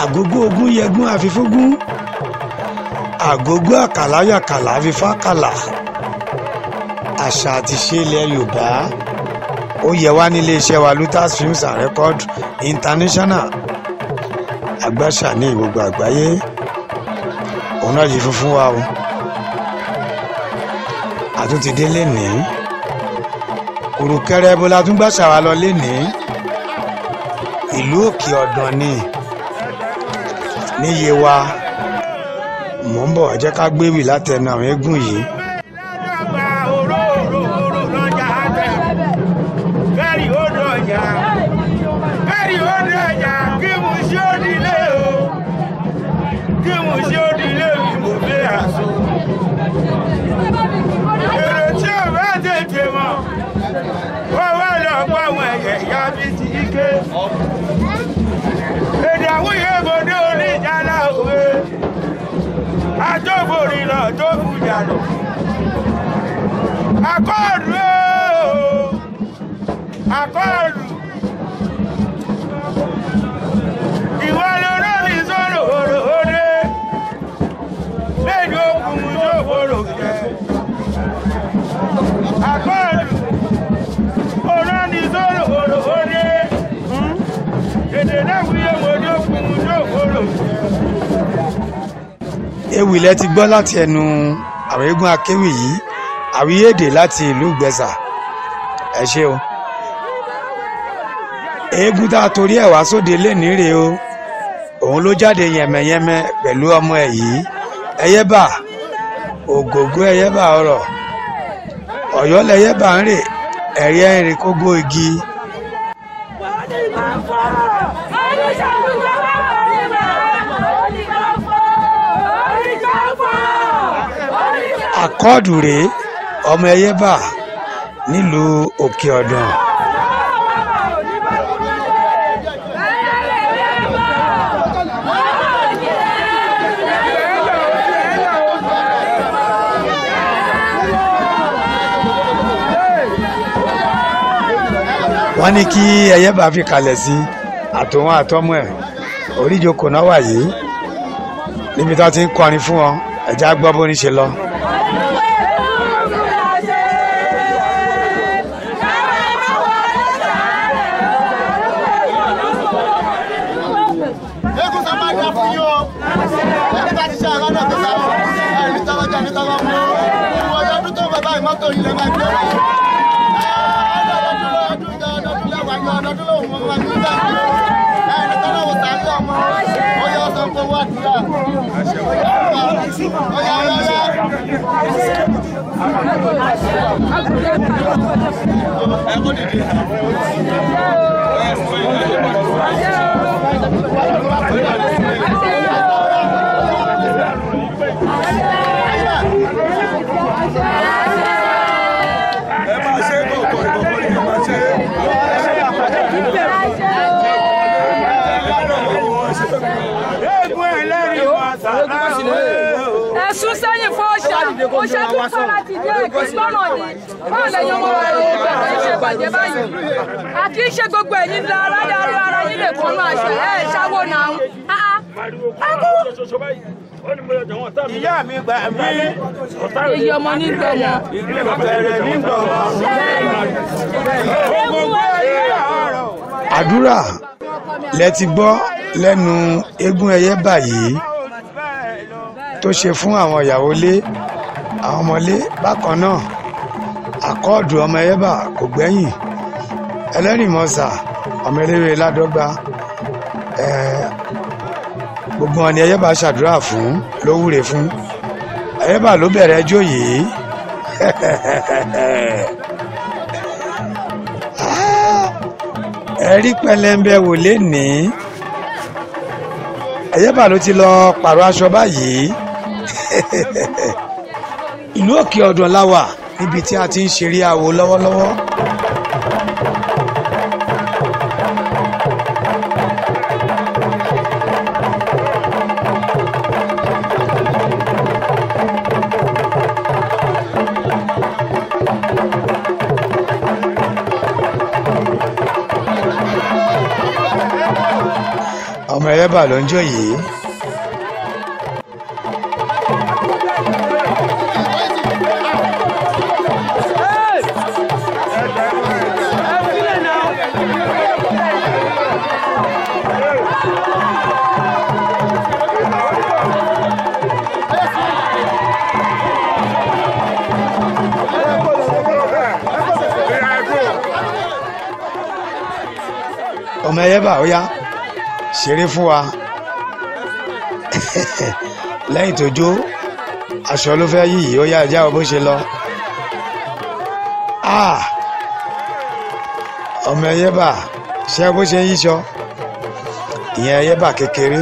àgógó ogún yẹgún àfifógún àgógó àkàláyàkàlà àfifákàlà àṣà àti ṣe ilẹ̀ Yorùbá ó yẹ wá nílé iṣẹ́ wa Lutas Films and Record International àgbàṣà ní gbogbo àgbáyé òun náà yìí fún wa o àtúntì dé lénìí kùrùkẹrẹ bó la tún gbàṣà wa lọ lénìí ìlú Òkè Ọ̀dàn ni níye wa mò ń bọ̀ jẹ́ ká gbéwì látẹnu àwọn eégún yìí. Èdè àwọn ìyẹ́bọdé oníjàlá òwe àjọbòrì lọ tó fújà lọ akọ́ọ̀lù akọ́ọ̀lù ìwọ lọ́rọ́ mi sọ̀rọ̀ òrò òde lẹ́yìn okùn ṣòfòrò jẹ́ akọ́ọ̀lù òrò ní sọ̀rọ̀ òrò òde èdè náà wíyé wọlé okùn ṣòfòrò jẹ́. Ewì lẹ ti gbọ́ láti ẹnu àwọn eégún akéwì yìí àwíyédè láti ìlú Ìgbẹ̀sà ẹ ṣé o eégún tá a torí ẹ̀ wá sóde lénìí rèé o òun ló jáde yẹmẹyẹmẹ pẹ̀lú ọmọ ẹ̀ yìí ẹyẹ́bà ògògó ẹyẹ́bà ọ̀rọ̀ Ọ̀yọ́ lẹyẹ́bà ń rè ẹ̀rí ẹ̀rìn kógó igi. Àkọ́ọ̀dù rèé ọmọ ẹyẹ́bà nílùú Òkè Ọ̀dàn. Wọ́n ní kí ẹyẹ́bà fi kalẹ̀ sí àtòwọn àtọmọ ẹ̀ oríjòkó náà wà yìí níbi tó ti ń kọrin fún wọn ẹ̀já gbọ́ bó ní ṣe lọ. Ẹ̀sùn sẹ́yìn fún ọ̀ṣà tó fara ti dé ẹ̀kí gbọ́nà ni báwo lè yan ọmọ rẹ̀ ìgbà ṣe bàjẹ́ báyìí. A kì í ṣe gbogbo ẹ̀yin ní ara yín lè kọ́nú àṣẹ ẹ̀ ṣáwó náà. Ìyá mi gbà mí. Èyí ọmọ ní gbọmọ. Bẹ̀rẹ̀ ní gbọmọ. Àdúrà lẹ ti gbọ́ lẹ́nu eégún ẹyẹ́bà yìí tó ṣe fún àwọn ìyàwó lé àwọn ọmọlé bákan náà àkọ́ọ̀dù ọmọ ẹyẹ́bà kò gbẹ́yìn ẹlẹ́rìmọ́sà ọmọ eléré ládọ́gba gbogbo wọn ni ẹyẹ́bà ṣàdúrà fún ló wúre fún ẹyẹ́bà ló bẹ̀rẹ̀ ẹjọ́ yìí ẹ̀rí pẹlẹmbẹ wò lénìí ẹyẹ́bà ló ti lọ pààrọ̀ aṣọ báyìí ìlú Òkè Ọ̀dàn la wà níbi tí a ti ń ṣeré àwo lọ́wọ́lọ́wọ́. ọmọ ọmọ ẹyẹbà ló ń jó yìí. ọmọ ẹyẹbà ó yá ṣeré fún wa. lẹ́yìn tó jó aṣọ ló fẹ́ yí yìí, ó yá ẹjá bó ṣe lọ. ọmọ ẹyẹbà ṣe bó ṣe yíṣọ, ìyẹn ẹyẹbà kékeré.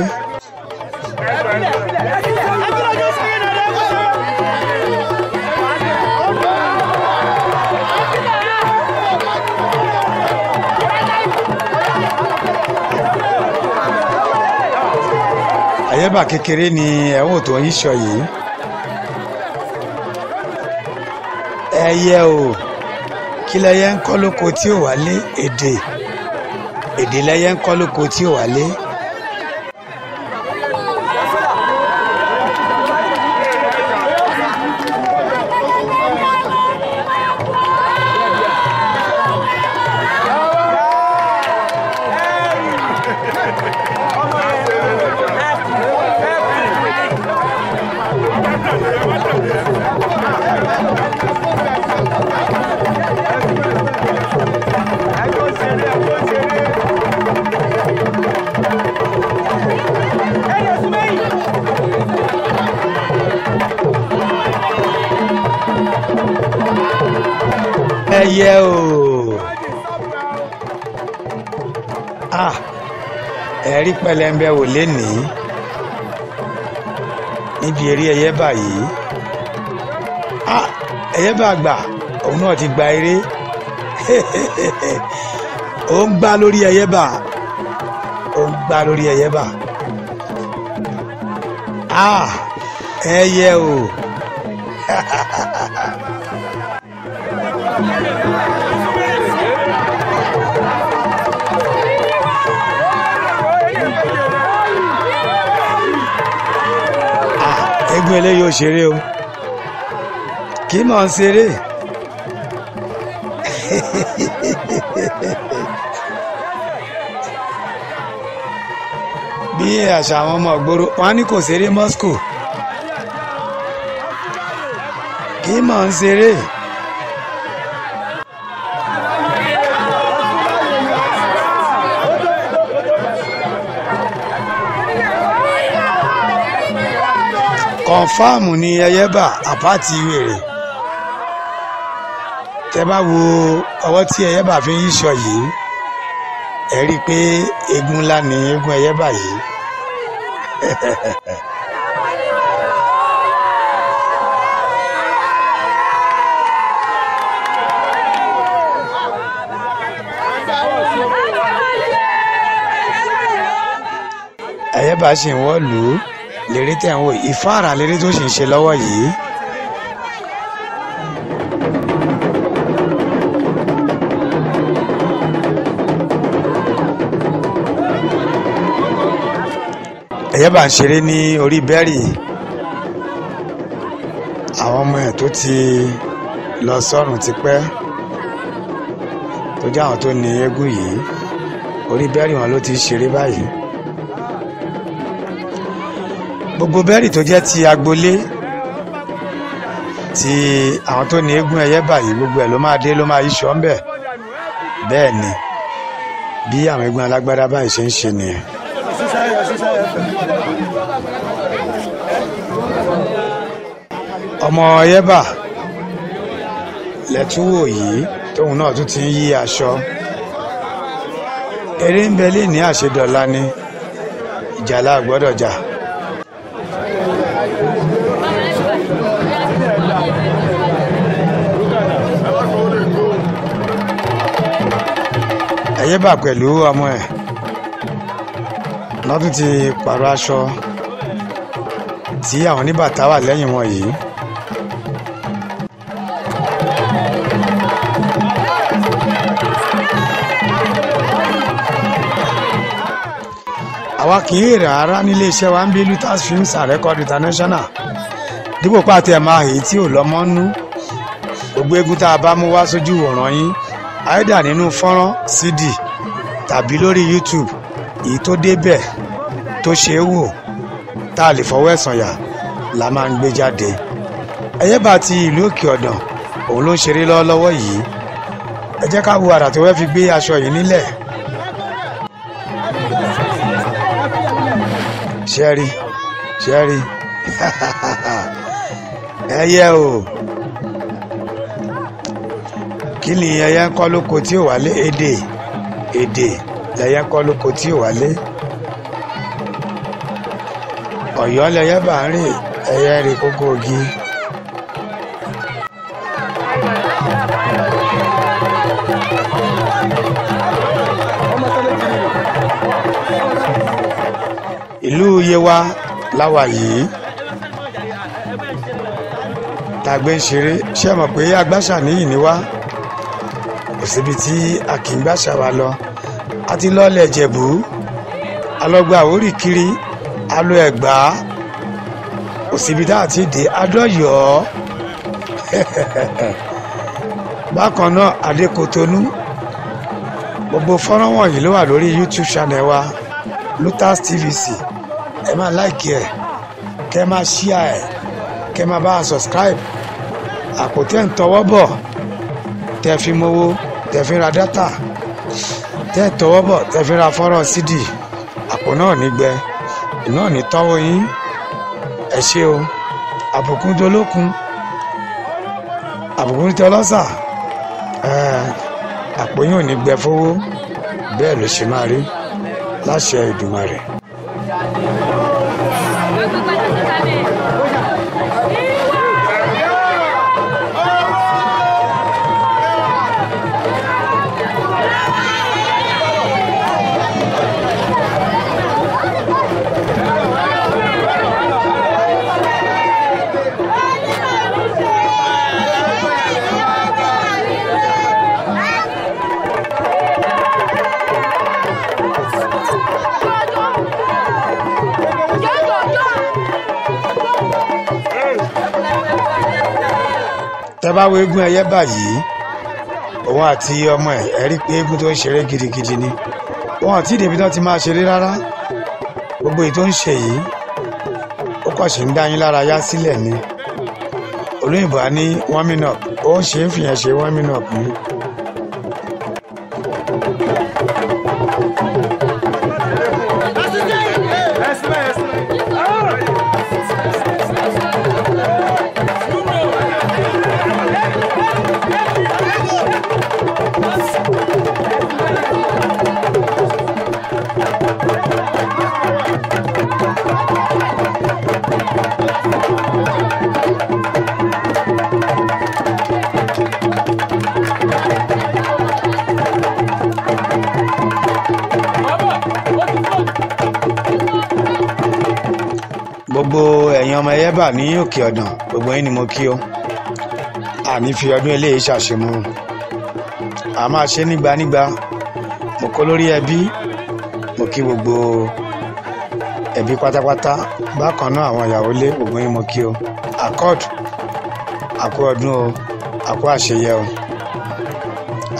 ẹyẹbà kékeré ni ẹ̀wọ̀n tó ń yíṣọ yìí. ẹyẹ o kí lẹyẹ ń kọ́ lóko tí ò wálé? èdè lẹyẹ ń kọ́ lóko tí ò wálé. ẹyẹ o ẹ̀rí pẹlẹmbẹ wò lénìí níbi eré ẹyẹbà yìí. ẹyẹbà àgbà òun náà ti gba eré. ó ń gbá lórí ẹyẹbà, ó ń gbá lórí ẹyẹbà. ẹyẹ o. eégún eléyìí ò ṣeré o, kì í mọ̀ ń ṣeré. bí àṣà àwọn ọmọ ìgboro wọn ní kò ṣeré Moscow, kì í mọ̀ ń ṣeré. kọ̀ǹfàmù ni ẹyẹbà àpáàtì wèrè. tẹ́ bá wo ọwọ́ tí ẹyẹbà fi ń yíṣọ yìí, ẹ rí i pé eégún ńlá ni eégún ẹyẹbà yìí. ẹyẹbà sì ń wọ́ọ̀lù lérè tẹ̀ ń wò, ìfáàrà lérè tó sì ń ṣe lọ́wọ́ yìí. ẹyẹbà ń ṣeré ní orí bẹ́ẹ̀rì. àwọn ọmọ ẹ̀ tó ti lọ sọ́run tipẹ́ tó jẹ́ àwọn tó ní eégún yìí, orí bẹ́ẹ̀rì wọn ló ti ṣeré báyìí. gbogbo bẹ́ẹ̀rì tó jẹ́ ti agboolé tí àwọn tó ní eégún ẹyẹbà yìí, gbogbo ẹ̀ ló máa dé, ló máa yíṣọ́ ń bẹ̀. bẹ́ẹ̀ ni bí àwọn eégún alágbádá báyìí ṣe ń ṣe nìyẹn. ọmọ ẹyẹbà lẹ́túwò yìí tóun náà tún ti ń yí aṣọ. eré ń bẹ lé ní àṣedọ̀la ni, ìjàlá gbọ́dọ̀ jà. ẹyẹbà pẹ̀lú ọmọ ẹ̀ lọ́dún ti pààrọ̀ aṣọ tí àwọn oníbàtà wà lẹ́yìn wọn yìí. àwa kì í rà rárá nílé iṣẹ́ wa ń bí Lutas Films and Record International dípò pàtẹ ẹ̀ máa èyí tí ò lọ́mọ nú gbogbo eégún tá a bá mú wá sójú wòran yín àìdá nínú fọ́nrán CD tàbí lórí YouTube èyí tó débẹ̀ tó ṣe é wò tá a lè fọwọ́ ẹ̀ sànyà la máa ń gbé jáde. Ẹyẹ́bà ti ìlú Òkè Ọ̀dàn òun ló ń ṣeré lọ́wọ́lọ́wọ́ yìí ẹ jẹ́ ká wo àrà tó fẹ́ fi gbé aṣọ yìí nílẹ̀. ṣẹ́rí ẹyẹ o kí ni ẹyẹ ń kọ́ lóko tí ò wálé èdè lẹyẹ ń kọ́ lóko tí ò wálé Ọ̀yọ́ lẹyẹ bá ń rìn ẹyẹ rè kókó ogi. ìlú Yewa láwa yìí tàgbé ń ṣeré ṣé mọ̀ pé agbáṣà níyì ni wá kò síbi tí a kì í gbàṣà wa lọ a ti lọ́ọ̀lẹ̀ Jẹ̀bú alọ́gbà Àwórì kiri alo Ẹ̀gbá kò síbi tá a ti dé Adọ́yọ̀ bákan náà Adékòtónú gbogbo fọ́nrán wọ̀nyí ló wà lórí YouTube channel wa Lutas TVC ẹ máa like ẹ kẹ máa share ẹ kẹ máa bá a subscribe àpótẹ́ ń tọwọ́ bọ̀ tẹ́ fi mowó tẹ́ fi ra dátà tẹ́ tọwọ́ bọ̀ tẹ́ fi ra fọ́nrán CD àpò náà nígbẹ náà ní tọ́wọ́ yín ẹ ṣé o àbùkún dolókun àbùkún tí ọlọ́sà àpò yín ò ní gbẹ fowó bẹ́ẹ̀ ló ṣe máa rí láṣẹ Èdùmàrè. tẹ́ bá wo eégún Ẹyẹ́bà yìí òun àti ọmọ ẹ̀ rí pé eégún tó ń ṣeré gidigidi ni wọn àti ìdèbí tó ti máa ṣeré rárá gbogbo èyí tó ń ṣe yìí ó kàn ṣe ń dá yín lára yá sílẹ̀ ni olóyìnbó á ní warming up ó ń ṣe ń fìyàn ṣe warming up ni. gbogbo ẹ̀yin ọmọ Ẹyẹ́bà ní Òkè Ọ̀dàn gbogbo yín ni mo kí o àní fi ọdún eléyìí ṣàṣemú a máa ṣe nígbà mo kó lórí ẹbí mo kí gbogbo ẹbí pátápátá bákan náà àwọn ìyàwó lé gbogbo yín mo kí o accord àkó ọdún o àkó àṣeyẹ o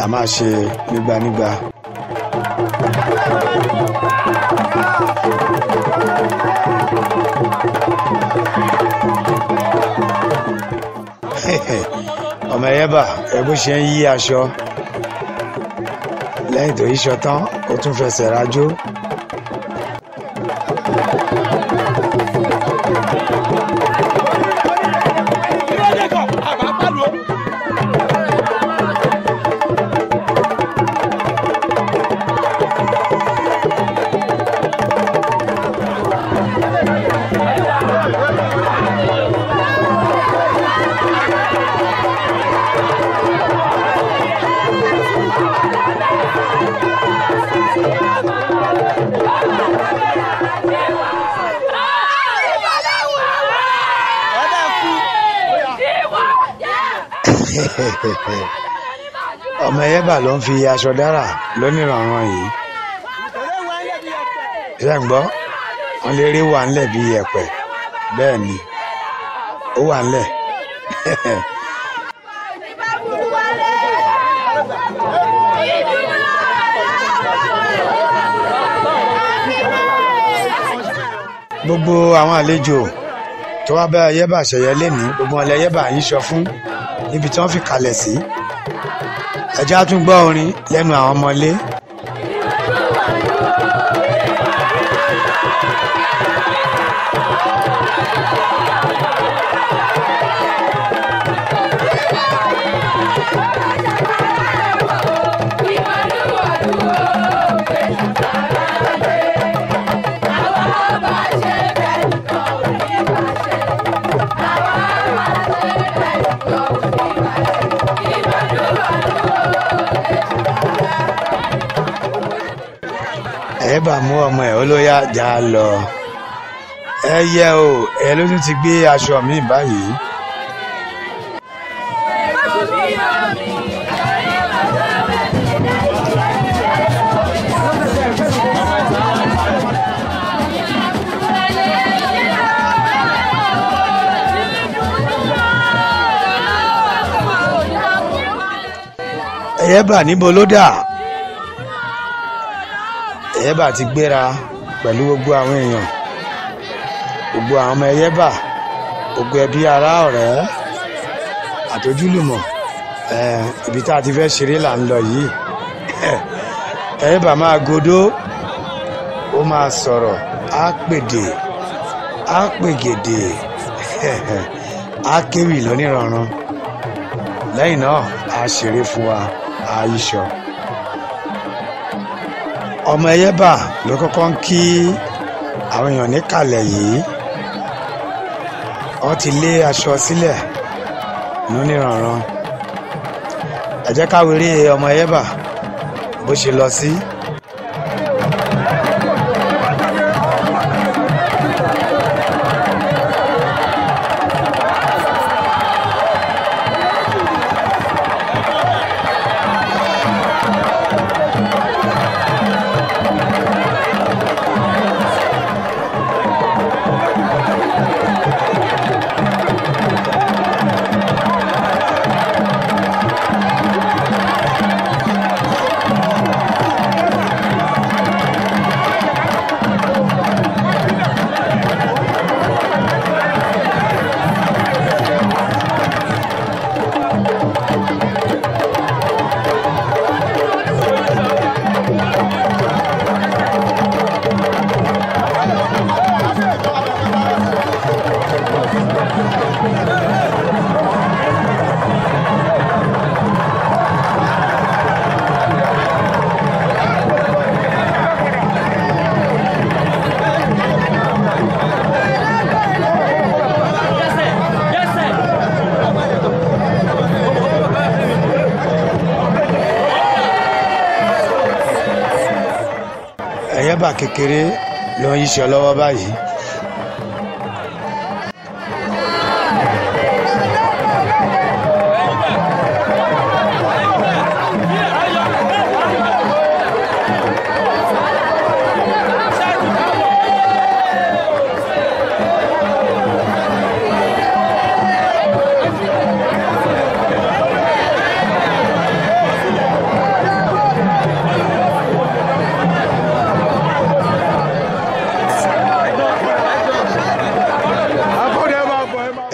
a máa ṣe nígbà. ọmọ Ẹyẹ́bà ẹgbẹ́ ṣe ń yí aṣọ lẹ́yìn tó yíṣọ tán ó tún fẹsẹ̀ rájó. ọmọ Ẹyẹ́bà ló ń fi aṣọ dára lónìrànràn yìí ṣe ń gbọ́ wọn lè rí wà ńlẹ̀ bí ẹ̀pẹ̀ bẹ́ẹ̀ ni ó wà ńlẹ̀. gbogbo àwọn àlejò tó wá bá Ayẹ́bà ṣẹ̀yẹ lẹ́ni gbogbo wọn Ayẹ́bà yìí sọ fún níbi tí wọ́n fi kalẹ̀ sí. ẹ jẹ́ á tún gbọ́ orin lẹ́nu àwọn ọmọlé. Ayẹ́bà mú ọmọ ẹ̀ ó ló yá já lọ. ẹ yẹ o ẹ ló tún ti gbé aṣọ mi báyìí. Ayẹ́bà níbo ló dà? Ayẹ́bà ti gbéra pẹ̀lú gbogbo àwọn èèyàn, gbogbo àwọn ọmọ Ayẹ́bà, gbogbo ẹbí ará ọ̀rẹ́ àtojúlùmọ̀. Ibi tá a ti fẹ́ ṣeré là ń lọ yìí. Ayẹ́bà máa godó, ó máa sọ̀rọ̀, á pèdè, á pègèdè, á kéwì lóníranran. Lẹ́yìn náà á ṣeré fún wa, á yíṣọ. Ọmọ Ayẹ́bà ló kọ́kọ́ ń kí àwọn èèyàn níkàlẹ̀ yìí. Wọ́n ti lé aṣọ sílẹ̀ lóníranran. Ẹ jẹ́ ká wéré ọmọ Ayẹ́bà bó ṣe lọ sí. Ayẹ́bà kékeré ló ń yíṣọ lọ́wọ́ báyìí.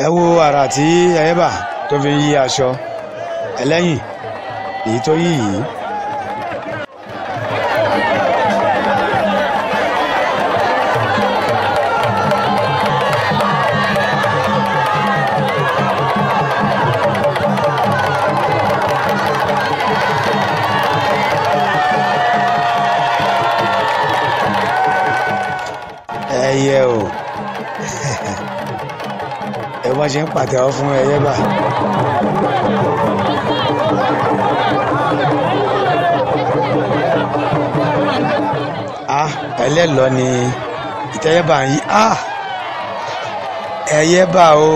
Ẹ wo àrà tí Ayẹ́bà tó fi yí aṣọ ẹlẹ́yìn èyí tó yí yìí. Ẹyẹ o ẹ wọ́n ṣe ń pàtẹ́wọ́ fún Ayẹ́bà. Ẹlẹ́lọ ni ìtẹ́yẹ́bà ń yí. Ayẹ́bà o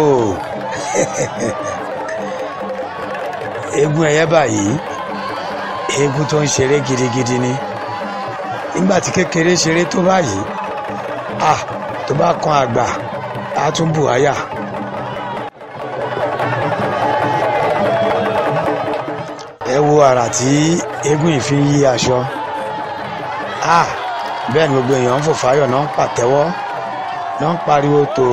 eégún Ayẹ́bà yìí eégún tó ń ṣeré gidigidi ni. Nígbà tí kékeré ṣeré tó báyìí tó bá kan àgbà á tún bù áyà. ẹ wo àrà tí eégún yìí fi ń yí aṣọ. bẹ́ẹ̀ ni gbogbo èèyàn ń fò fáyọ̀ náà ń pàtẹ́wọ́ náà ń pariwo tòò.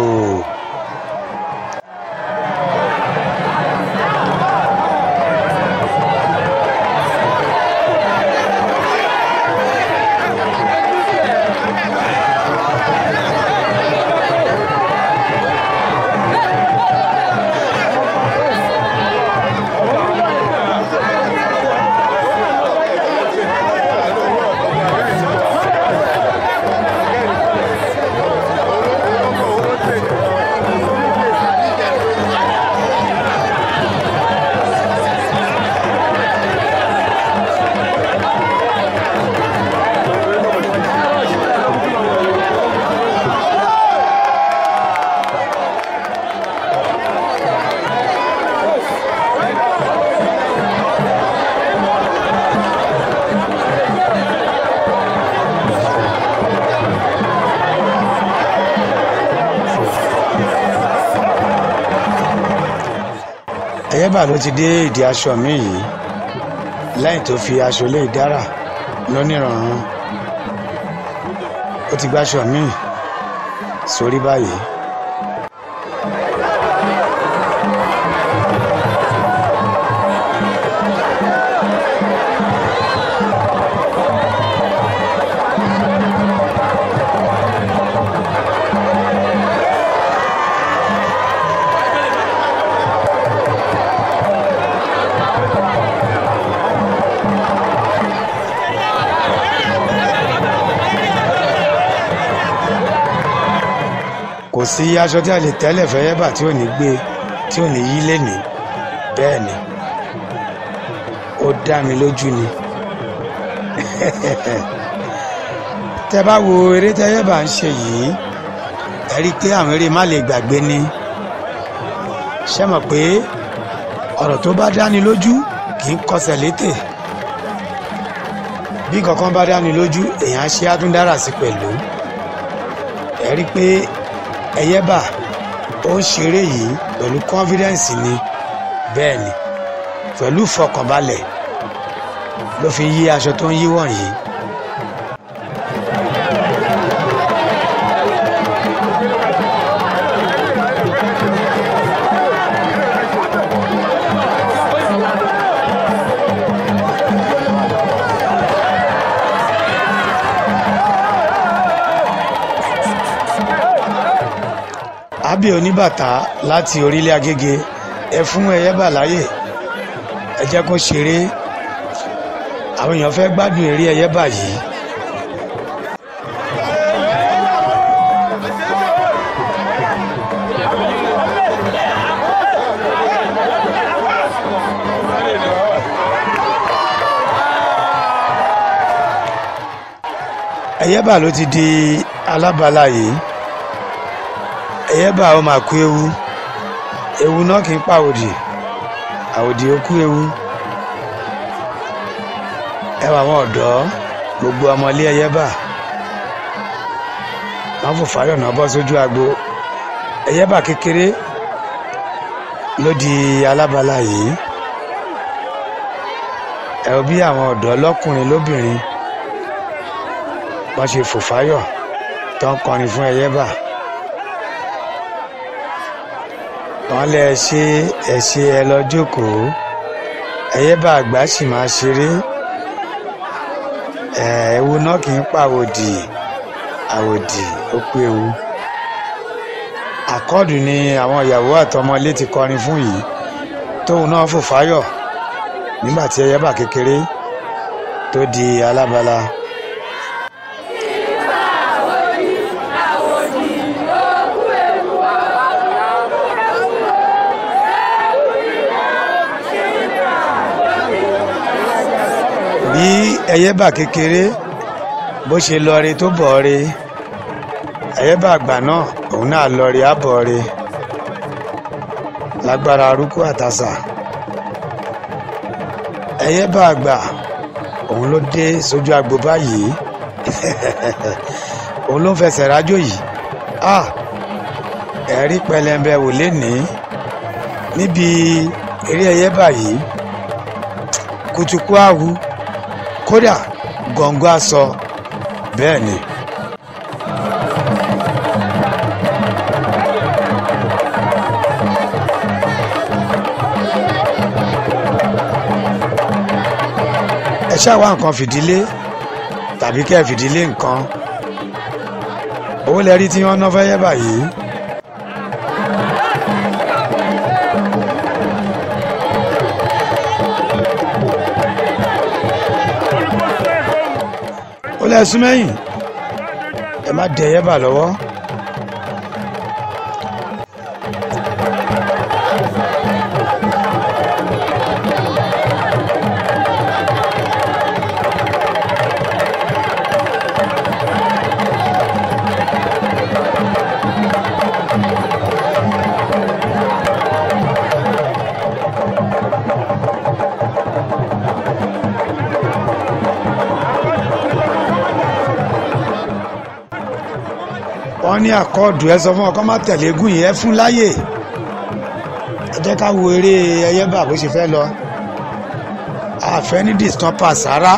ẹ̀yẹ́bà ló ti dé ìdí aṣọ mi yìí lẹ́yìn tó fi aṣọ lé ìdára lónìrànràn. ó ti gbáṣọ mi sórí báyìí. kò sí aṣọ tí a lè tẹ́lẹ̀ fẹ́yẹ́bà tí ò ní gbé tí ò ní yí lẹ́nìí. bẹ́ẹ̀ ni ó dá mi lójú ni. tẹ́ bá wo eré tẹ́yẹ́bà ń ṣe yìí ẹ rí i pé àwọn eré má lè gbàgbé ni. ṣé mọ̀ pé ọ̀rọ̀ tó bá dáni lójú kì í kọsẹ̀ létè. bí kankan bá dáni lójú èèyàn á ṣe àtúndára sí pẹ̀lú. ẹ rí i pé ẹ̀yẹ́bà ó ń ṣeré yìí pẹ̀lú confidence ni. bẹ́ẹ̀ ni pẹ̀lú ìfọkànbalẹ̀ ló fi yí aṣọ tó ń yí wọ̀nyí. Àbí oníbàtà láti orílẹ̀ Agége ẹ fún ẹ̀yẹ́bà láyè ẹ jẹ́ kó ṣeré. àwọn èèyàn fẹ́ gbádùn eré ẹ̀yẹ́bà yìí. ẹ̀yẹ́bà ló ti di alábàálà yìí. ẹ̀yẹ́bà ó máa kú ewu náà kì í pa àwòdì ó kú ewu. ẹ wà àwọn ọ̀dọ́ gbogbo ọmọlé ẹ̀yẹ́bà wọn fò fáyọ̀ náà bọ́ sójú agbo. ẹ̀yẹ́bà kékeré ló di alábàálà yìí. ẹ ò bí àwọn ọ̀dọ́ lọ́kùnrin lóbìnrin wọ́n ṣe fò fáyọ̀ tó ń kọrin fún ẹ̀yẹ́bà. wọ́n lẹ ṣe ẹ lọ jókòó ẹ̀yẹ́bà àgbà sì máa ṣeré. ewu náà kì í pa àwòdì ó pé ewu. àkọ́ọ̀dù ni àwọn ìyàwó àtọmọlé ti kọrin fún yìí tóun náà fò fáyọ̀ nígbà tí ẹ̀yẹ́bà kékeré tó di alábàálà. bí ẹ̀yẹ́bà kékeré bó ṣe lọre tó bọ̀ọ́re ẹ̀yẹ́bà àgbà náà òun náà lọre àbọ̀ọ́re lágbára arúgbó àtàsà. ẹ̀yẹ́bà àgbà òun ló dé sójú agbo báyìí. òun ló ń fẹsẹ̀ rájò yìí ẹ̀rí pẹlẹmbẹ wò lénìí níbi eré ẹyẹ báyìí kùtùkù àwù kódà gọ̀ǹgọ̀ aṣọ bẹ́ẹ̀ ni. ẹ ṣáà wá nǹkan fìdílé tàbí kẹ́ ẹ fìdílé nǹkan owó lẹ́rí tí wọ́n ná fẹ́yẹ́ báyìí. ó lẹ́ sún mẹ́yìn ẹ má dẹ̀ yẹ́ bà lọ́wọ́. wọ́n ní àkọọdù ẹ sọ fún ọkọ má tẹ̀lé egún yìí ẹ fún láyè ẹ jẹ́ ká wo eré ẹyẹ bá bó ṣe fẹ́ lọ àfẹ́ ní disturber sára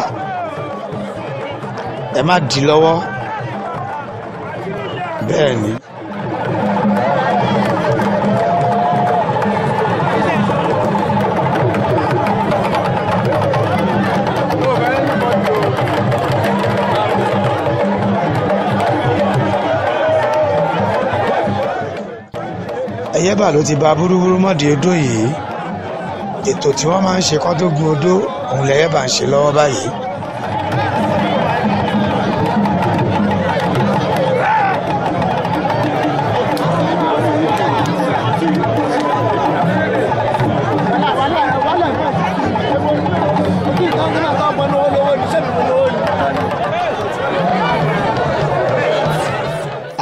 ẹ má dì lọ́wọ́ bẹ́ẹ̀ ni. ẹyẹ́bà ló ti ba búrúburú mọ́dì odó yìí ètò tí wọ́n máa ń ṣe kán tó gun odó òun lẹ́yẹ́bà ń ṣe lọ́wọ́ báyìí.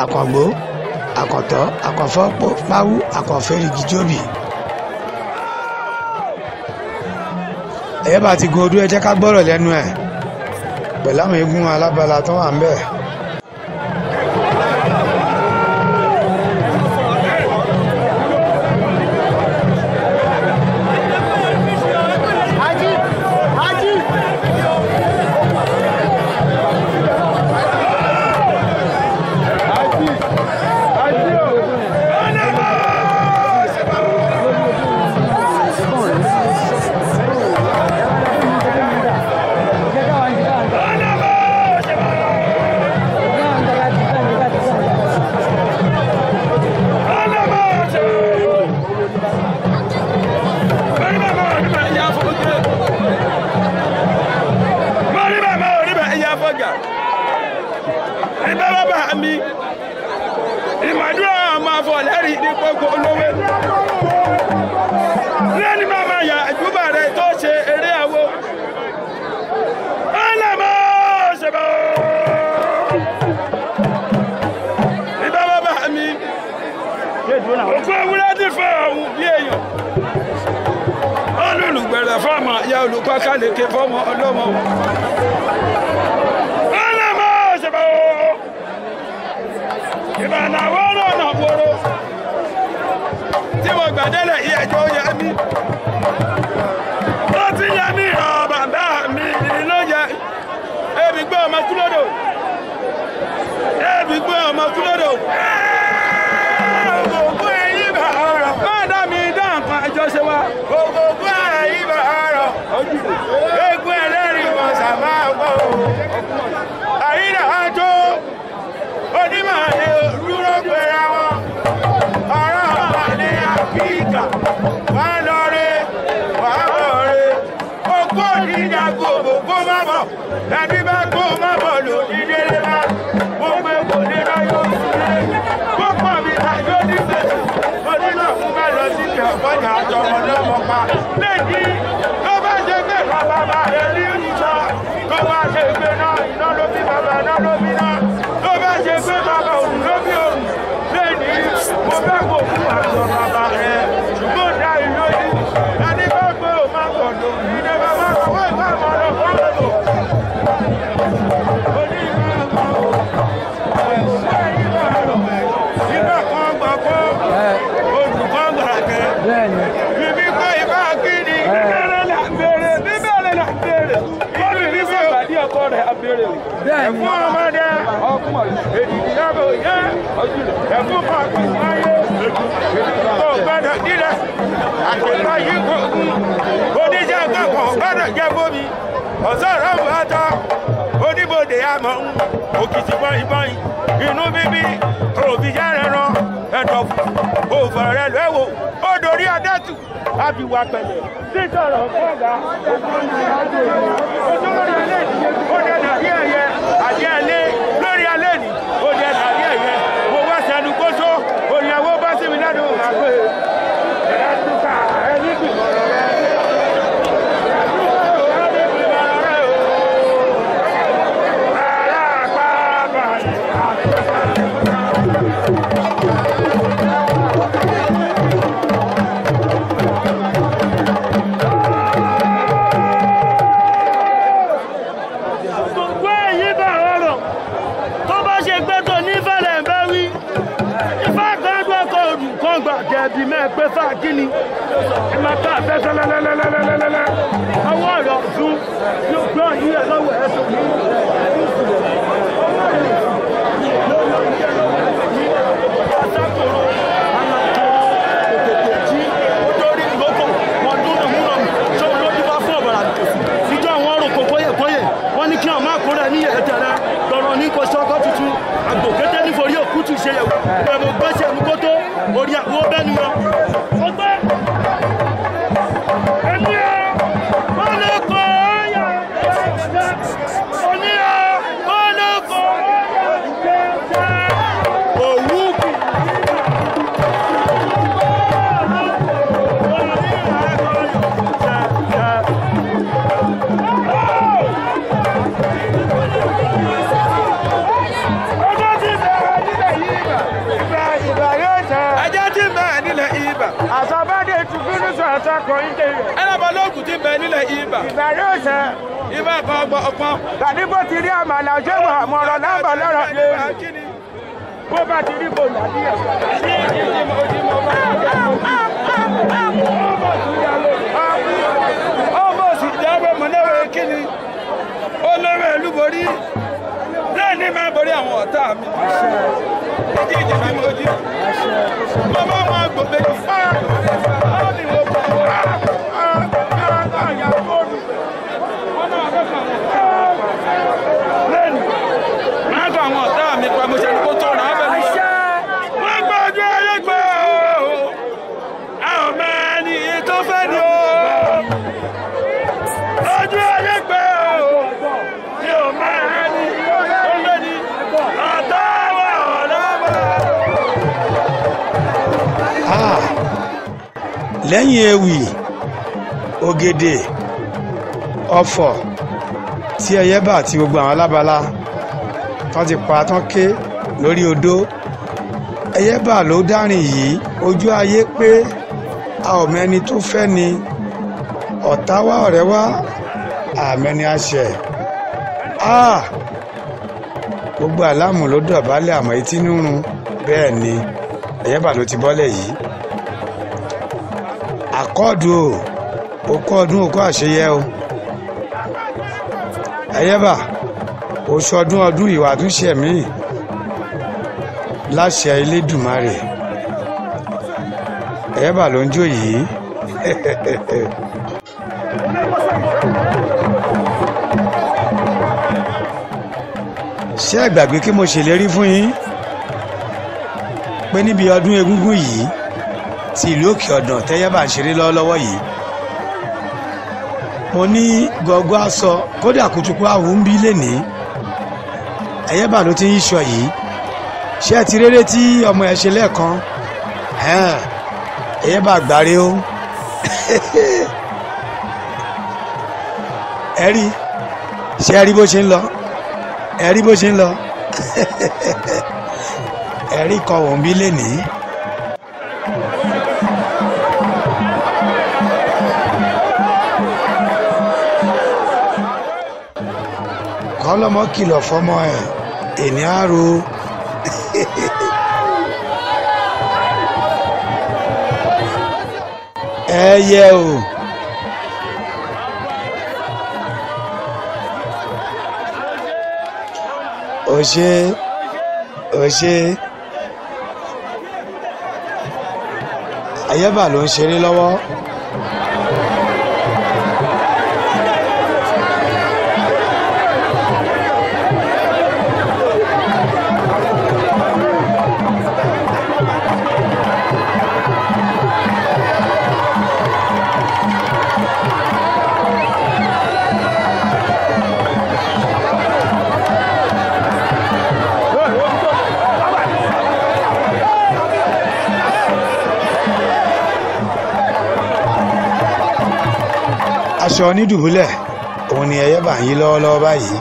àkàngbó àkọ̀tọ́ àkọ̀fọ́ páwú àkọ̀fẹ́rìgì jóbì ẹ̀yẹ́ bá ti gun odó ẹ jẹ́ ká gbọ́rọ̀ lẹ́nu ẹ̀ pẹ̀lú àwọn eégún alábala tó wà ń bẹ̀. òkú ewúrẹ́ ti fẹ́ ọ̀hún bí èèyàn olùlùgbẹ̀rẹ̀ fọ́ọ̀mù ya olùkọ́ kálẹ̀kẹ́ fọ́ọ̀mù ọlọ́mọ ọlọ́mọ ṣẹ̀bọ̀ ìbànú àwọn ọ̀nà wóró tí mo gbàdélẹ̀ yí ẹjọ́ yẹ mí ó ti yẹ mí ọ̀ bàbá mi ló yẹ ebi gbé ọmọ kúlódò ebi gbé ọmọ kúlódò. Àjọṣe wa ògògùn àyíbá ọ̀rọ̀ eégún ẹlẹ́rìí wọn sàmà gbọ́ àyínà àjò onímọ̀ ní dúró pera wọn ọ̀rọ̀ ọ̀pá ní àfíìkà wà lọ́rẹ́ wà lọ́rẹ́ ogún òdìjà gbogbo kó má bọ̀ ẹbí bá kó má bọ̀ lòdì délé má mo gbé kò ní lọ́yọ̀ sílẹ̀ kó pọ̀ mi àjọ ní fèsì onílọ̀ fún bá lọ sí ìfẹ́ ọ̀gbọ́jà àjọmọ lọ́mọ pa lẹ́yìn tó bá ṣe pé bàbá rẹ̀ ní ìṣọ́ tó bá ṣe pé náà iná ló bí bàbá náà ló bí náà tó bá ṣe pé bàbá òun ló bí òun lẹ́yìn mo fẹ́ kó fún àjọ bàbá rẹ̀ ṣùgbọ́n dá ìlú yìí ẹni bá gbé òun máa gbọ̀dọ̀ ìdè bàbá ọwọ́ ìgbà mọ́ lọ fún ọ̀rọ̀ ẹ̀fún ọmọdé èdìdì yàgò yẹ ẹ̀fún pàpọ̀ wáyé kò gbọ́dọ̀ dílẹ̀ àtẹ̀bá yìí kò gún oníṣẹ́ kankan gbọ́dọ̀ jẹ́ bómi ọ̀sọ̀rọ̀ bàtà oníbodè àmọ́ òkìtì bọ́yìnbọ́yìn inú bíbí òbíjà rẹ̀ rán ẹ̀dọ̀ òfò rẹ̀ lẹ́wọ̀ ó dorí adẹ́tù àbíwá pẹ̀lẹ́ títọ̀rọ̀ fọ́gà ojúlórí alẹ́ ní ó dẹ̀ nàrí ẹ̀yẹ àti ẹ̀lẹ́ lórí alẹ́ ní ó dẹ̀ nàrí ẹ̀yẹ mo wá sẹ́nu kóso òyìnbó bá sí mi lẹ́nu àgbẹ̀ ẹ̀ẹ́dùkà ẹni gbìmọ̀ rẹ̀. Ẹbí mẹ́ẹ̀pẹ́ fàákìní ìmọ̀ká àfẹ́sẹ́ lẹ́lẹ́lẹ́lẹ́lẹ́lẹ́ ọwọ́ ọ̀rọ̀ ọ̀tún yóò gbọ́ yí ẹ̀ lọ́wọ́ ẹ̀sùn ní wọ́n ní kí ọmọ àkórẹ́ ní ẹ̀ẹ́tẹ̀rẹ́ tọrọ ní kò ṣọ́kọ́ tuntun àgbòkété níforí òkútù ìṣẹ́yẹ̀wò ẹ̀mọ gbẹ́sẹ̀ mú kó tó orí àwọn bẹ́nu wọn. ọgbẹ́ ẹni ẹ kọ́lọ́kọ́ ọ̀yà òní ẹ kọ́lọ́kọ́ ọ̀yà ìjẹta òwú kì. Àsọ̀bádé tùbínú sọ àtakọ̀ ilé rẹ̀. Ẹlẹ́bọ̀ lóògùn ti bẹ nílẹ̀ Ìbà. Ìgbà yóò ṣẹ. Ìbà kan ọgbọ́n. Tàbí bó ti rí àmàlà ṣéwà àmọ̀ràn lábà lọ́rọ̀ lórí. Bó bá ti rí kò dàbí ẹ̀. Ọmọ òsì jábọ̀ mọ̀lẹ́wẹ̀ kíni. Olórí olúborí. Bẹ́ẹ̀ ni máa borí àwọn ọ̀tá mi. Ìdí ìjìnlẹ̀ mi ojú. Bàbá wọn gbòmè ní fáà. Àwọn mi wò kọ́. Lẹ́nu, máa gba àwọn ọ̀tá mi pa mo ṣe ní kó tọ̀nà á bẹ̀rẹ̀. Wọ́n gbọ́dọ̀ ayé gbọ́ o. Àwọn ọmọ ẹni tó fẹ́ ni o. Ojú ayé gbọ́ o. Mi ò máa ẹni tó fẹ́ ni. Ọ̀tá wà ọ̀lọ́wọ́. Lẹ́yìn ewì ògèdè ọ̀fọ̀ tí ẹyẹbà àti gbogbo àwọn alábala tán ti pa tán ké lórí odó ẹyẹbà ló dárìn yìí ojú ayé pé a ò mẹ́ni tó fẹ́ ni ọ̀tá wá ọ̀rẹ́ wá àmẹ́ni àṣẹ gbogbo àlámù ló dọ̀bálẹ̀ àmọ́ etí nírun bẹ́ẹ̀ ni ẹyẹbà ló ti bọ́lẹ̀ yìí àkọ́ọ̀dù òkú ọdún òkú àṣeyẹ o ẹyẹbà oṣù ọdún ìwà àtúnṣe mi láṣẹ Elédùmarè ẹyẹbà ló ń jó yìí ṣé ẹ gbàgbé kí mo ṣèlérí fún yín pé níbi ọdún egúngún yìí ti ìlú Òkè Ọ̀dàn tẹ́yẹ́bà ń ṣeré lọ́wọ́lọ́wọ́ yìí mo ní gọ́gọ́ aṣọ kódà kùtùkù àwọ̀ ń bí lẹ́ni ẹ̀yẹ́bà ló ti ń yíṣọ yìí ṣé ẹ ti réré tí ọmọ ẹ̀ ṣe lẹ́ẹ̀kan ẹ̀yẹ́bà gbáre ó ẹ rí ṣé ẹ rí bó ṣe ń lọ ẹ rí bó ṣe ń lọ ẹ rí kọ òun bí lẹ́ni. kọ́lọ́mọ kìlọ̀ fọmọ ẹ̀ èní àrò ẹyẹ o ṣe ó ṣe Ayẹ́bà ló ń ṣeré lọ́wọ́. aṣọ onídùbúlẹ̀ òun ni Ayẹ́bà ń yí lọ́wọ́lọ́wọ́ báyìí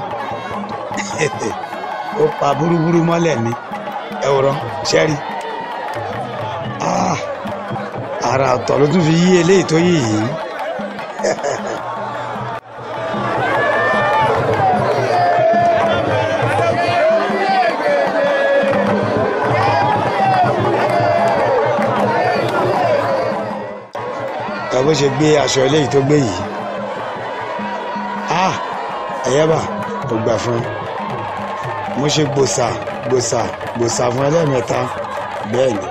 ó pa búrúburú mọ́lẹ̀ ní ẹ̀wọ̀rọ̀ ṣẹ́rí ara ọ̀tọ̀ ló tún fi yí eléyìí tó yí yìí. ẹ bó ṣe gbé aṣọ eléyìí tó gbé yìí Ayẹ́bà kò gbà fún mo ṣe gbòsà fún ẹlẹ́mẹ̀ta bẹ́ẹ̀ ni.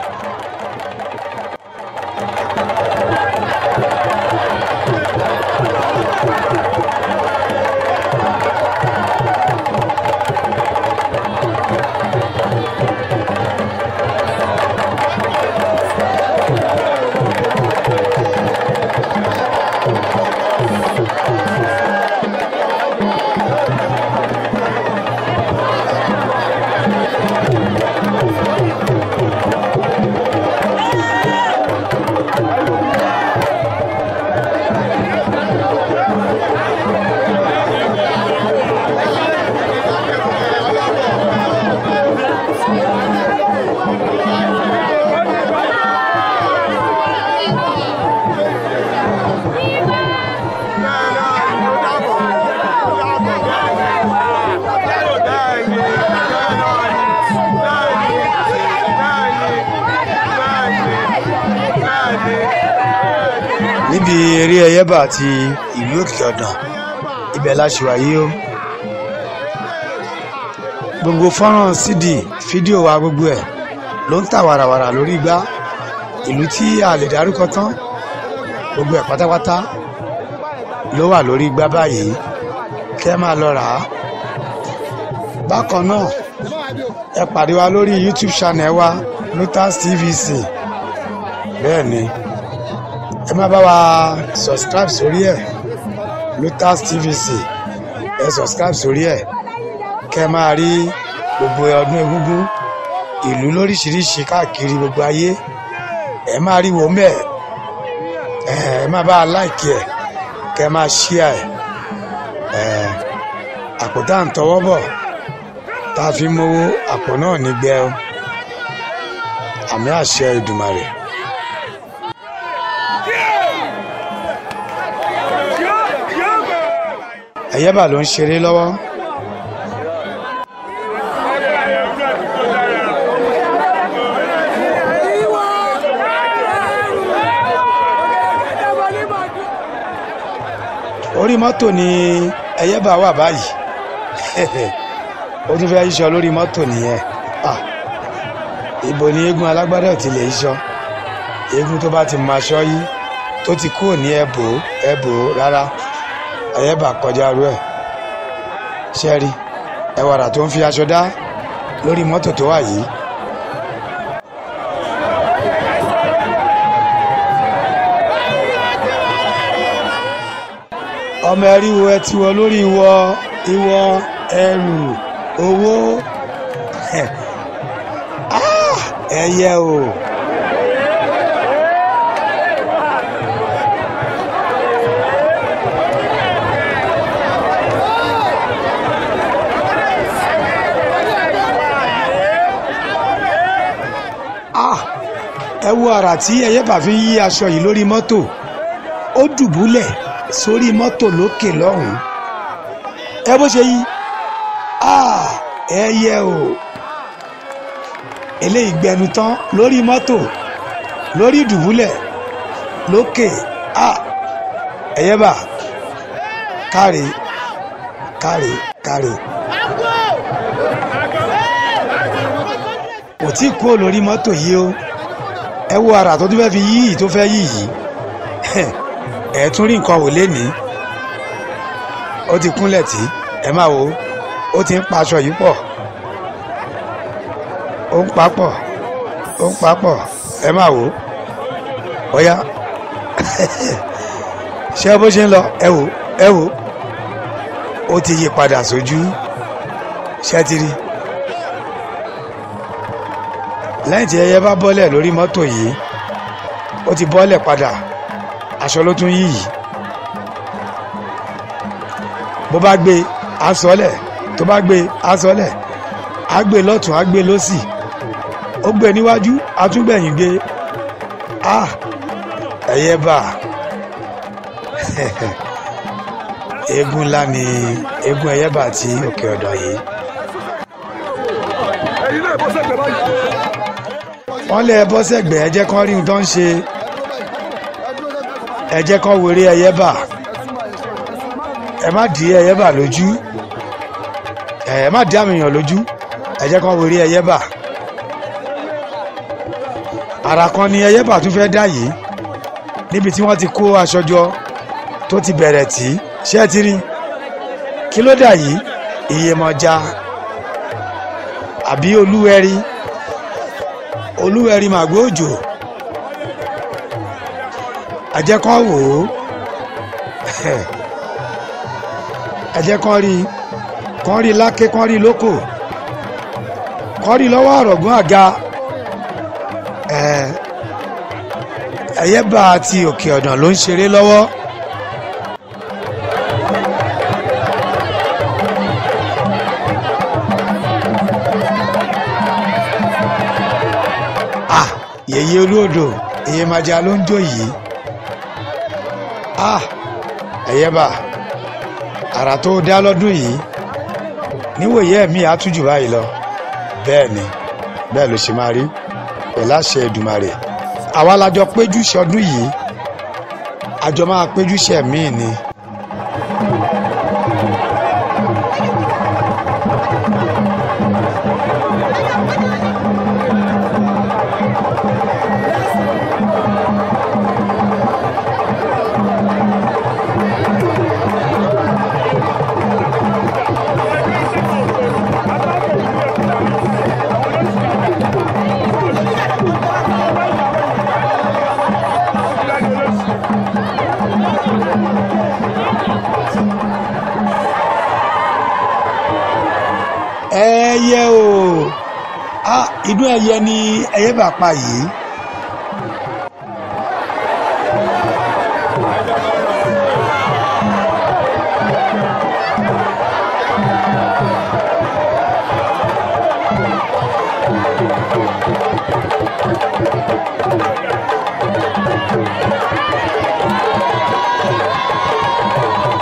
níbi eré Ayẹ́bà àti ìlú Òkè Ọ̀dàn ibẹ̀ láṣìwà yìí ó gbogbo fọ́nrán CD fídíò wa gbogbo ẹ̀ ló ń tà wàràwàrà lórí igbá ìlú tí a lè dárúkọ tán gbogbo ẹ̀ pátápátá ló wà lórí igbá báyìí kẹ́ máa lọ rà á. bákan náà ẹ pàdé wa lórí YouTube channel wa Lutas TVC bẹ́ẹ̀ ni ẹ má bá wa subscribe sórí ẹ̀ Lutas TVC ẹ subscribe sórí ẹ̀ kẹ́ máa rí gbogbo ọdún egúngún ìlú lóríṣiríṣi káàkiri gbogbo ayé ẹ máa rí wò mẹ́ ẹ má bá like ẹ kẹ́ máa share ẹ àpò tá à ń tọwọ́ bọ̀ tá a fi mówó àpò náà nígbẹ́ o àmì àṣẹ Èdùmàrè. Ayẹ́bà ló ń ṣeré lọ́wọ́. orí mọ́tò ni Ayẹ́bà wà báyìí ó tún fẹ́ yíṣọ lórí mọ́tò nìyẹn. Ibo ni eégún alágbádá ò ti lè yíṣọ eégún tó bá ti mọ aṣọ yìí tó ti kúrò ní ẹ̀bò rárá Ayẹ́bà kọjá rú ẹ̀ ṣẹ́rí ẹwàrà tó ń fi aṣọ dá lórí mọ́tò tó wà yìí. ọmọ ẹ̀rí wo ẹ ti wọ lórí ìwọ ẹrù owó ẹyẹ o. ẹ wo àrà tí Ayẹ́bà fi ń yí aṣọ yìí lórí mọ́tò ó dùbúlẹ̀ sórí mọ́tò lókè lọ́hùn-ún ẹ bó ṣe yí ẹyẹ o eléyìí gbẹnu tán lórí mọ́tò lórí dùbúlẹ̀ lókè Ayẹ́bà káre. kò tí ì kúrò lórí mọ́tò yìí o ẹ wo ara tó tún fẹ́ fi yí yìí tó fẹ́ yí yìí ẹ tún rí nǹkan wò lénìí ó ti kúnlẹ̀ tí ẹ máa wo ó ti ń pa aṣọ yìí pọ̀ ó ń papọ̀ ó ń papọ̀ ẹ máa wò ó yá ṣé bó ṣe ń lọ ẹ wò ó ti yí padà sójú ṣé ti rí lẹ́yìn tí ẹyẹ bá bọ́lẹ̀ lórí mọ́tò yìí ó ti bọ́lẹ̀ padà aṣọ ló tún yí yìí bó bá gbé aṣọlẹ̀ tó bá gbé aṣọlẹ̀ á gbé lọ́tún á gbé lósì ó gbé níwájú àtúgbẹ̀yìn gbé ẹyẹ bá eégún ńlá ni eégún ẹyẹ bá ti Òkè Ọ̀dàn yìí. wọ́n lé bọ́ sẹ́gbẹ̀ẹ́ ẹ jẹ́ kán rí ohun tó ń ṣe ẹ jẹ́ kán wéré ẹyẹ bá ẹ má dí ẹyẹ bá lójú ẹ má dí àmì èèyàn lójú ẹ jẹ́ kán wéré ẹyẹ bá ara kan ni ẹyẹ bá tún fẹ́ dá yìí níbi tí wọ́n ti kó aṣọ jọ tó ti bẹ̀rẹ̀ tí ṣé ẹ ti rí kí ló dà yìí Iyemọja àbí Olúwẹ̀rí Màgbó Òjò ẹ jẹ́ kán wò ó ẹ jẹ́ kán rí láké kán rí lóko kán rí lọ́wọ́ àrọ̀gún àga ẹyẹ bá ti Òkè Ọ̀dàn ló ń ṣeré lọ́wọ́. Yèyé Olúodò Iyemọja ló ń jó yìí ẹyẹ bá àrà tó dá lọ́dún yìí níwòye ẹ̀mí àtújù báyìí lọ bẹ́ẹ̀ ni bẹ́ẹ̀ ló ṣe máa rí pẹ̀lú àṣẹ Èdùmàrè àwa lájọ péjú ṣọdún yìí àjọ máa péjú ṣe míì ni. ẹyẹ o inú ẹyẹ ni ẹyẹ bá pa yìí.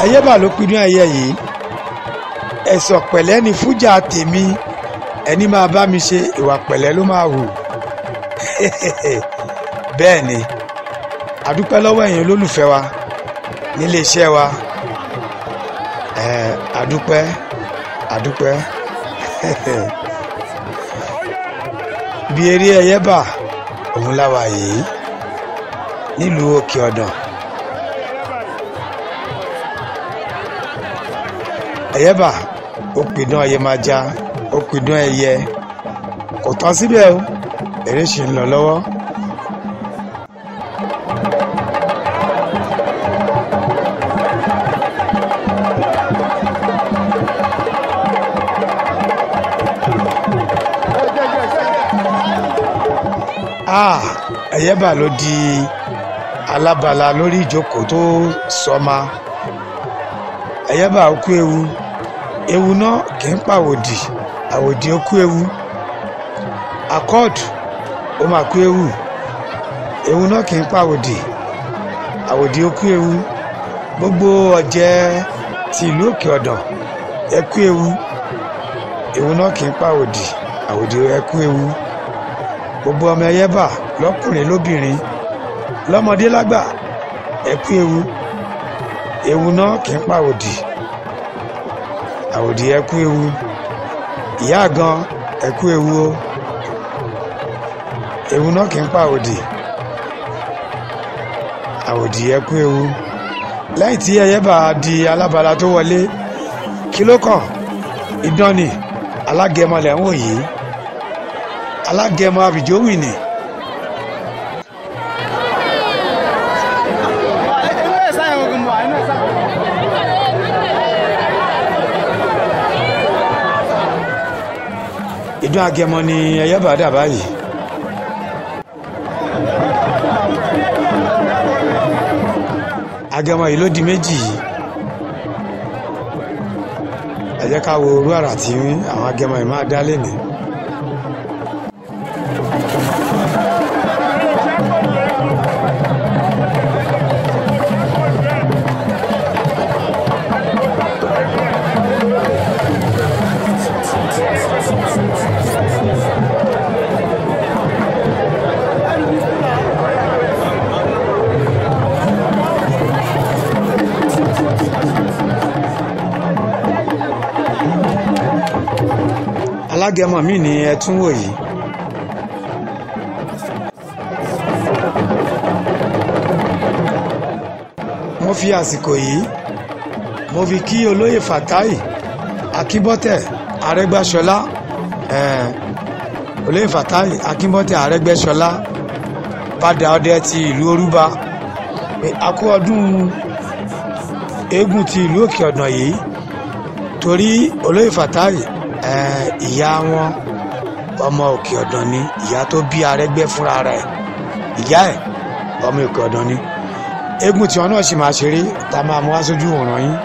ẹyẹ bá ló pinnu ẹyẹ yìí ẹ̀sọ̀ pẹ̀lẹ́ ni fújà tèmi ẹni máa bá mi ṣe ìwà pẹ̀lẹ́ ló máa hù bẹ́ẹ̀ ni àdúpẹ́ lọ́wọ́ ẹ̀yin olólùfẹ́ wa nílé iṣẹ́ wa àdúpẹ́ bí eré ẹyẹ bá òun láwa yìí nílùú Òkè Ọ̀dàn. ẹyẹ bá ó pidán Iyemọja ó pidán ẹyẹ kò tán síbẹ̀ o eré ṣì ń lọ lọ́wọ́. ẹyẹ bá ló di alábala lórí ìjókòó tó sọma ẹyẹ bá ó kú ewu náà kì í pàwòdì àwòdì ó kú ewu akọ́ọ̀dù ó máa kú ewu náà kì í pàwòdì àwòdì ó kú ewu gbogbo ọ̀jẹ̀ ti ìlú Òkè Ọ̀dàn ẹ kú ewu náà kì í pàwòdì àwòdì ẹ kú ewu gbogbo ọmọ ẹyẹ bá lọ́kùnrin lóbìnrin lọ́mọdé lágbà ẹ kú ewu náà kì í pàwòdì àwòdì ẹ kú ewu ìyá gan ẹ kú ewu o ewu náà kì í pa àwòdì àwòdì yẹ kú ewu lẹ́yìn tí ẹyẹ bá di alábala tó wọlé kí ló kàn idán ni alágẹmọ lẹ̀ ń wò yìí alágẹmọ àbíjówì ni. idán agẹmọ ni ẹyẹ bá dà báyìí. agẹmọ yìí ló di méjì yìí ẹ jẹ́ ká wo orú àrà tí àwọn agẹmọ yìí máa dá lénìí. alágẹmọ mi ni ẹ tún wò yìí mo fi àsìkò yìí mo fi kí olóyè Fatai Akínbọ́tẹ̀ Arẹ́gbẹ́ṣọlá olóyè Fatai Akínbọ́tẹ̀ Arẹ́gbẹ́ṣọlá padà ọdẹ ti ìlú Orúbá a kú ọdún eégún ti ìlú Òkè Ọ̀dàn yìí torí olóyè Fatai ìyá wọn ọmọ Òkè Ọ̀dàn ni ìyá tó bí Arẹ́gbẹ́ fúnra rẹ̀ ìyá ẹ̀ ọmọ Òkè Ọ̀dàn ni eégún tí wọn náà sì máa ṣeré tá a máa mú wá sójú òràn yín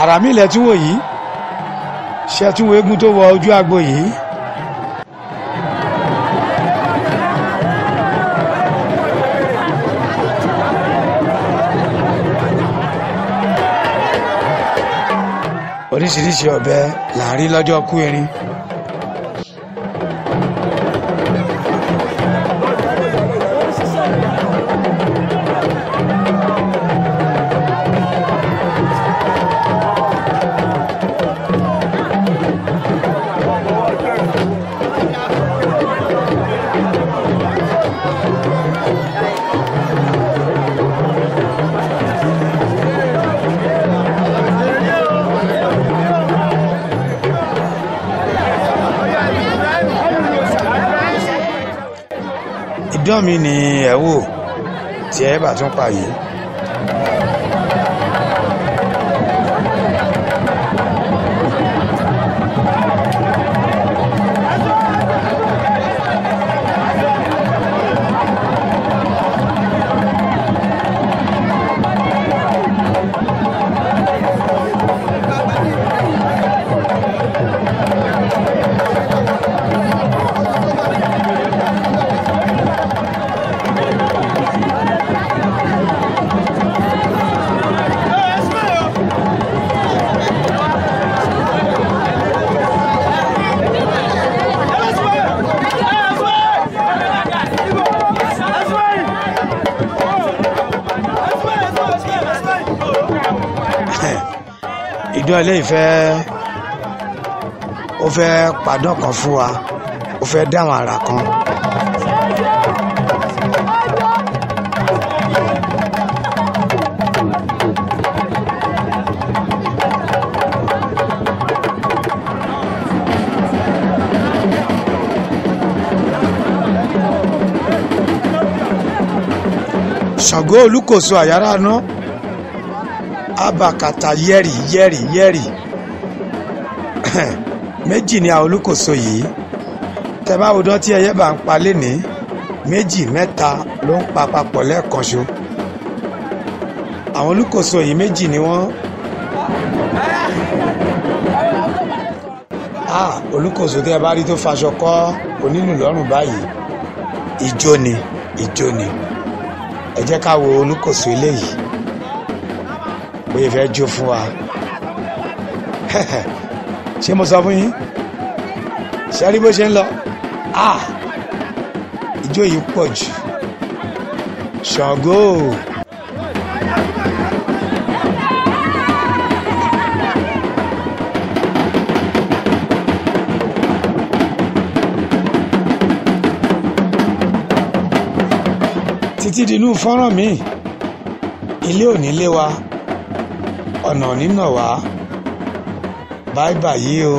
àrà mi ilẹ̀ tún wò yìí ṣe tún wo eégún tó wọ ojú agbo yìí oríṣiríṣi ọ̀bẹ là ń rí lọ́jọ́ kú erin. idán mi ni ẹ wò tí ẹ bá tún pa yìí. ìdán ilé ìfẹ́ ó fẹ́ pàdán kan fún wa ó fẹ́ dáwọn àrà kan. Ṣàngó Olúkòso àyàrá náà abakata yẹ́rì yẹ́rì yẹ́rì méjì ni àwọn Olúkòso yìí tẹ́ bá wo dán tí ẹyẹ bá ń pa lénìí méjì mẹ́ta ló ń pa papọ̀ lẹ́ẹ̀kan ṣo àwọn Olúkòso yìí méjì ni wọ́n Olúkòso tẹ́ bá rí tó faṣọ kọ́ onílù lọ́rùn báyìí ijó ni ijó ni ẹ jẹ́ ká wo Olúkòso eléyìí bóyá fẹ́ jó fún wa ṣé mo sọ fún yín ṣe rí bó ṣe ń lọ ijó yìí pọ̀ jù Ṣàngó. títí dínú fọ́nrán mi ilé ò ní lé wa ọ̀nà ò ní nà wá báyìí báyìí o.